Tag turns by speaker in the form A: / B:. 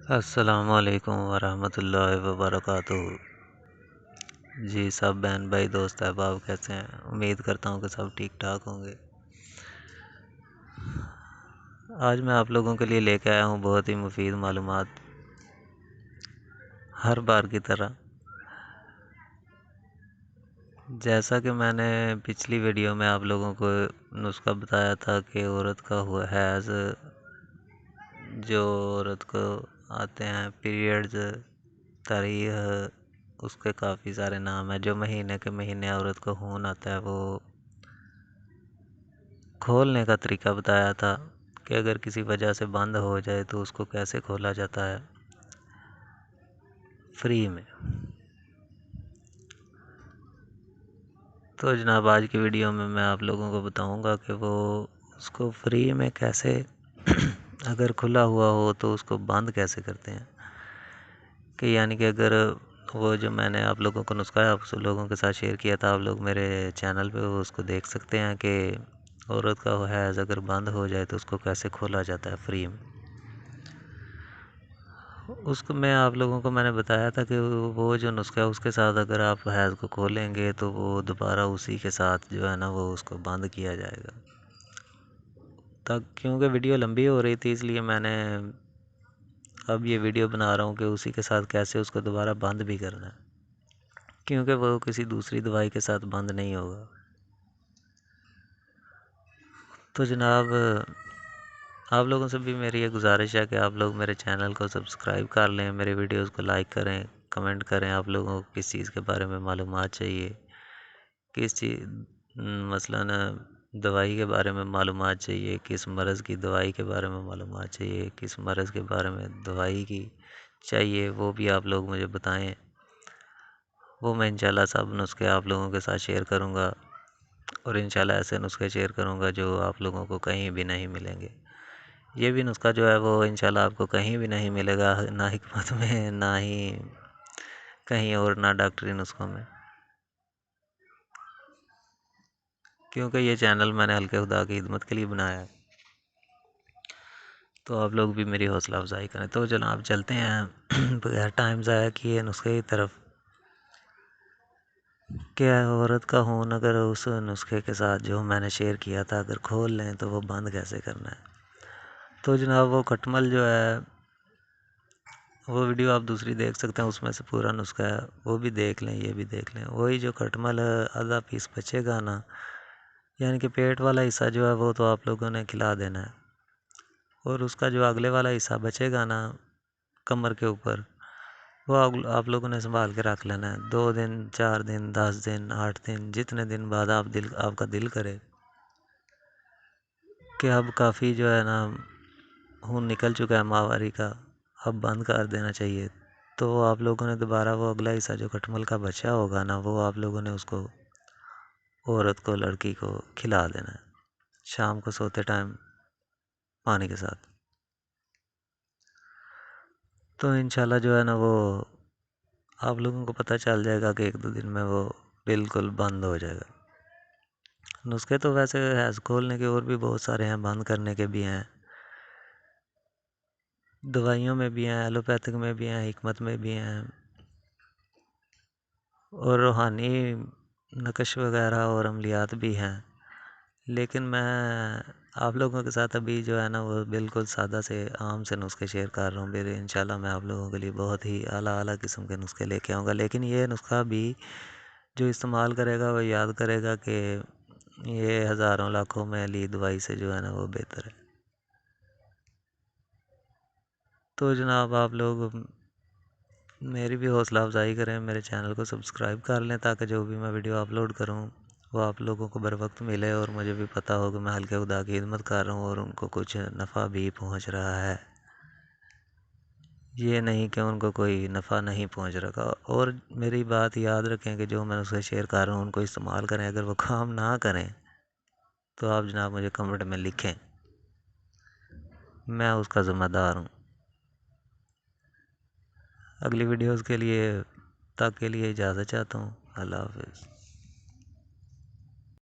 A: السلام علیکم ورحمۃ اللہ وبرکاتہ۔ جی سب بہن بھائی دوست احباب کیسے ہیں؟ امید کرتا ہوں کہ سب ٹھیک ٹھاک ہوں گے۔ آج میں آپ لوگوں کے لیے لے کے آیا ہوں بہت ہی مفید معلومات، ہر بار کی طرح۔ جیسا کہ میں نے پچھلی ویڈیو میں آپ لوگوں کو نسخہ بتایا تھا کہ عورت کا ہوا حیض، جو عورت کو آتے ہیں پیریڈز، تاریخ، اس کے کافی سارے نام ہیں۔ جو مہینے کے مہینے عورت کو خون آتا ہے وہ کھولنے کا طریقہ بتایا تھا کہ اگر کسی وجہ سے بند ہو جائے تو اس کو کیسے کھولا جاتا ہے فری میں۔ تو جناب آج کی ویڈیو میں میں آپ لوگوں کو بتاؤں گا کہ وہ اس کو فری میں کیسے اگر کھلا ہوا ہو تو اس کو بند کیسے کرتے ہیں، کہ یعنی کہ اگر وہ جو میں نے آپ لوگوں کو نسخہ آپ لوگوں کے ساتھ شیئر کیا تھا، آپ لوگ میرے چینل پہ اس کو دیکھ سکتے ہیں کہ عورت کا حیض اگر بند ہو جائے تو اس کو کیسے کھولا جاتا ہے فری میں۔ اس کو میں آپ لوگوں کو میں نے بتایا تھا کہ وہ جو نسخہ ہے اس کے ساتھ اگر آپ حیض کو کھولیں گے تو وہ دوبارہ اسی کے ساتھ جو ہے نا وہ اس کو بند کیا جائے گا۔ کیونکہ ویڈیو لمبی ہو رہی تھی اس لیے میں نے اب یہ ویڈیو بنا رہا ہوں کہ اسی کے ساتھ کیسے اس کو دوبارہ بند بھی کرنا ہے، کیونکہ وہ کسی دوسری دوائی کے ساتھ بند نہیں ہوگا۔ تو جناب آپ لوگوں سے بھی میری یہ گزارش ہے کہ آپ لوگ میرے چینل کو سبسکرائب کر لیں، میرے ویڈیوز کو لائک کریں، کمنٹ کریں۔ آپ لوگوں کو کس چیز کے بارے میں معلومات چاہیے، کس چیز مثلاً دوائی کے بارے میں معلومات چاہیے، کس مرض کی دوائی کے بارے میں معلومات چاہیے، کس مرض کے بارے میں دوائی کی چاہیے، وہ بھی آپ لوگ مجھے بتائیں۔ وہ میں انشاءاللہ سب نسخے آپ لوگوں کے ساتھ شیئر کروں گا، اور انشاءاللہ ایسے نسخے شیئر کروں گا جو آپ لوگوں کو کہیں بھی نہیں ملیں گے۔ یہ بھی نسخہ جو ہے وہ انشاءاللہ آپ کو کہیں بھی نہیں ملے گا، نہ حکمت میں، نہ ہی کہیں اور، نہ ڈاکٹری نسخوں میں، کیونکہ یہ چینل میں نے حلقہ خدا کی خدمت کے لیے بنایا ہے۔ تو آپ لوگ بھی میری حوصلہ افزائی کریں۔ تو جناب چلتے ہیں بغیر ٹائم ضائع کیے نسخے کی طرف، کہ عورت کا خون اگر اس نسخے کے ساتھ جو میں نے شیئر کیا تھا اگر کھول لیں تو وہ بند کیسے کرنا ہے۔ تو جناب وہ کھٹمل جو ہے، وہ ویڈیو آپ دوسری دیکھ سکتے ہیں، اس میں سے پورا نسخہ ہے، وہ بھی دیکھ لیں، یہ بھی دیکھ لیں۔ وہی جو کھٹمل آدھا پیس بچے گا نا، یعنی کہ پیٹ والا حصہ جو ہے وہ تو آپ لوگوں نے کھلا دینا ہے، اور اس کا جو اگلے والا حصہ بچے گا نا کمر کے اوپر، وہ آپ لوگوں نے سنبھال کے رکھ لینا ہے۔ 2 دن، 4 دن، 10 دن، 8 دن، جتنے دن بعد آپ کا دل کرے کہ اب کافی جو ہے نا خون نکل چکا ہے ماہواری کا، اب بند کر دینا چاہیے، تو آپ لوگوں نے دوبارہ وہ اگلا حصہ جو کھٹمل کا بچا ہوگا نا، وہ آپ لوگوں نے اس کو عورت کو، لڑکی کو کھلا دینا ہے شام کو سوتے ٹائم پانی کے ساتھ۔ تو انشاءاللہ جو ہے نا وہ آپ لوگوں کو پتہ چل جائے گا کہ 1-2 دن میں وہ بالکل بند ہو جائے گا۔ نسخے تو ویسے حیض کھولنے کے اور بھی بہت سارے ہیں، بند کرنے کے بھی ہیں، دوائیوں میں بھی ہیں، ایلوپیتھک میں بھی ہیں، حکمت میں بھی ہیں، اور روحانی نقش وغیرہ اور عملیات بھی ہیں۔ لیکن میں آپ لوگوں کے ساتھ ابھی جو ہے نا وہ بالکل سادہ سے عام سے نسخے شیئر کر رہا ہوں۔ پھر انشاءاللہ میں آپ لوگوں کے لیے بہت ہی اعلیٰ قسم کے نسخے لے کے آؤں گا، لیکن یہ نسخہ بھی جو استعمال کرے گا وہ یاد کرے گا کہ یہ ہزاروں لاکھوں میں لی دوائی سے جو ہے نا وہ بہتر ہے۔ تو جناب آپ لوگ میری بھی حوصلہ افزائی کریں، میرے چینل کو سبسکرائب کر لیں تاکہ جو بھی میں ویڈیو اپلوڈ کروں وہ آپ لوگوں کو بر وقت ملے، اور مجھے بھی پتہ ہو کہ میں حلقہ خدا کی خدمت کر رہا ہوں اور ان کو کچھ نفع بھی پہنچ رہا ہے، یہ نہیں کہ ان کو کوئی نفع نہیں پہنچ رہا۔ اور میری بات یاد رکھیں کہ جو میں اسے شیئر کر رہا ہوں ان کو استعمال کریں، اگر وہ کام نہ کریں تو آپ جناب مجھے کمنٹ میں لکھیں، میں اس کا ذمہ دار ہوں۔ اگلی ویڈیوز کے لیے تک کے لیے اجازت چاہتا ہوں۔ اللہ حافظ۔